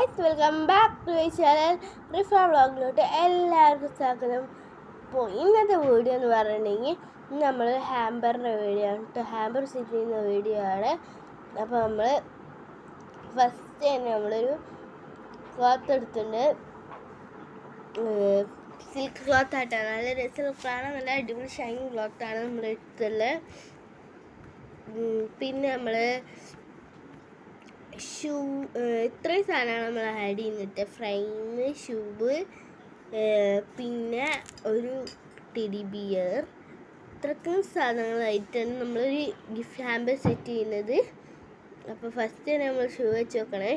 Guys, welcome back to my channel Rifa വ്ളോഗിലോട്ട് എല്ലാവർക്കും സ്വാഗതം. അപ്പോൾ ഇന്നത്തെ വീഡിയോ എന്ന് പറഞ്ഞിട്ടുണ്ടെങ്കിൽ നമ്മൾ ഹാമ്പറിൻ്റെ വീഡിയോ ആണ് കേട്ടോ. ഹാമ്പർ സെറ്റ് ചെയ്യുന്ന വീഡിയോ ആണ്. അപ്പോൾ നമ്മൾ ഫസ്റ്റ് തന്നെ നമ്മളൊരു ക്ലോത്ത് എടുത്തിട്ടുണ്ട്. സിൽക്ക് ക്ലോത്ത് ആയിട്ടാണ്, നല്ല രസമാണ്, നല്ല അടിപൊളി ഷൈനിങ് ക്ലോത്താണ് നമ്മൾ എടുത്തുള്ളത്. പിന്നെ നമ്മൾ ഷൂ, ഇത്രയും സാധനമാണ് നമ്മൾ ആഡ് ചെയ്യുന്നിട്ട്. ഫ്രെയിം, ഷൂവ്, പിന്നെ ഒരു ടെഡി ബിയർ, ഇത്രക്കും സാധനങ്ങളായിട്ടാണ് നമ്മളൊരു ഗിഫ്റ്റ് ഹാമ്പർ സെറ്റ് ചെയ്യുന്നത്. അപ്പോൾ ഫസ്റ്റ് തന്നെ നമ്മൾ ഷൂ വെച്ച് നോക്കണേ.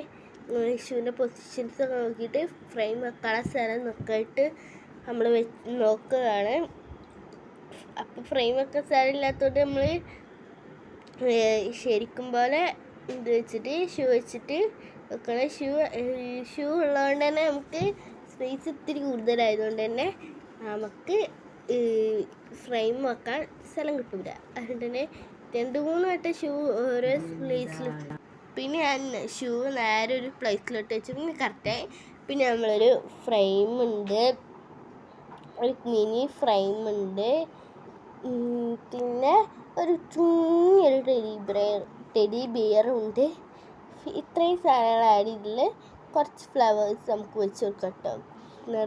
ഷൂവിൻ്റെ പൊസിഷൻസ് ഒക്കെ നോക്കിയിട്ട് ഫ്രെയിം വെക്കാനുള്ള സ്ഥലം നോക്കിയിട്ട് നമ്മൾ നോക്കുകയാണ്. അപ്പോൾ ഫ്രെയിം വെക്കാൻ സ്ഥലം ഇല്ലാത്തതുകൊണ്ട് നമ്മൾ ശരിക്കും പോലെ ഇത് വെച്ചിട്ട് ഷൂ വെച്ചിട്ട് വെക്കണം. ഷൂ ഉള്ളതുകൊണ്ട് തന്നെ നമുക്ക് സ്പേസ് ഇത്തിരി കൂടുതലായതുകൊണ്ട് തന്നെ നമുക്ക് ഫ്രെയിം വെക്കാൻ സ്ഥലം കിട്ടില്ല. അതുകൊണ്ട് തന്നെ 2-3 വട്ടം ഷൂ ഓരോ പ്ലേസിൽ, പിന്നെ ഞാൻ ഷൂ നേരെ ഒരു പ്ലേസിലോട്ട് വെച്ച് പിന്നെ കറക്റ്റായി. പിന്നെ നമ്മളൊരു ഫ്രെയിമുണ്ട്, ഒരു മിനി ഫ്രെയിമുണ്ട്, പിന്നെ ഒരു കുഞ്ഞൊരു ടെഡി ബിയറുണ്ട്. ഇത്രയും സാധനങ്ങൾ ആഡ് ചെയ്തിൽ കുറച്ച് ഫ്ലവേഴ്സ് നമുക്ക് വെച്ച് കൊടുക്കാം കേട്ടോ,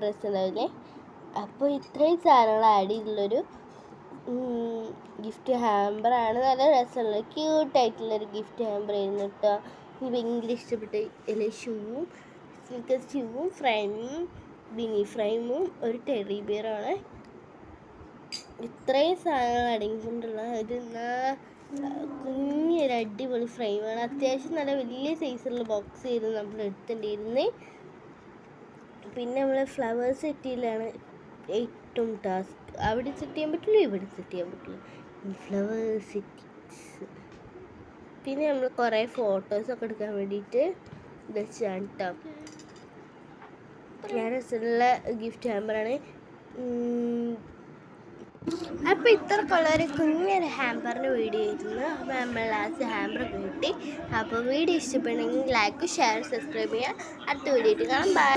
രസമുണ്ടാവില്ലേ. അപ്പോൾ ഇത്രയും സാധനങ്ങൾ ആഡ് ചെയ്തിട്ടുള്ളൊരു ഗിഫ്റ്റ് ഹാമ്പറാണ്. നല്ല രസമുള്ള ക്യൂട്ടായിട്ടുള്ളൊരു ഗിഫ്റ്റ് ഹാമ്പർ ആയിരുന്നു കേട്ടോ. എനിക്ക് ഭയങ്കര ഇഷ്ടപ്പെട്ടു. അതിൽ ഷൂവും, സ്നിക്കേഴ്സ് ഷൂവും, ഫ്രെയിമും, മിനി ഫ്രെയിമും, ഒരു ടെഡി ബിയറാണ്. ഇത്രയും സാധനങ്ങൾ അടങ്ങിക്കൊണ്ടുള്ള ഒരു കുഞ്ഞൊരു അടിപൊളി ഫ്രെയിമാണ്. അത്യാവശ്യം നല്ല വലിയ സൈസുള്ള ബോക്സ് ചെയ്ത് നമ്മൾ എടുത്തിട്ടുണ്ടായിരുന്നത്. പിന്നെ നമ്മൾ ഫ്ലവേഴ്സ് സെറ്റ് ചെയ്യലാണ് ഏറ്റവും ടാസ്ക്. അവിടെ സെറ്റ് ചെയ്യാൻ പറ്റില്ല, ഇവിടെ സെറ്റ് ചെയ്യാൻ പറ്റില്ല, ഫ്ലവേഴ്സ് സെറ്റിങ്സ്. പിന്നെ നമ്മൾ കുറേ ഫോട്ടോസൊക്കെ എടുക്കാൻ വേണ്ടിയിട്ട് വെച്ചാണ് കേട്ടോ. ഞാൻ രസമുള്ള ഗിഫ്റ്റ് ഹാമ്പറാണ്. അപ്പോൾ ഇത്രക്കുള്ളൊരു കുഞ്ഞൊരു ഹാമ്പറിൻ്റെ വീഡിയോ ആയിരുന്നു. അപ്പോൾ നമ്മൾ ലാസ്റ്റ് ഹാമ്പറൊക്കെ കിട്ടി. അപ്പോൾ വീഡിയോ ഇഷ്ടപ്പെടുന്നെങ്കിൽ ലൈക്ക്, ഷെയർ, സബ്സ്ക്രൈബ് ചെയ്യുക. അടുത്ത വീഡിയോ ആയിട്ട് കാണാം. ബൈ.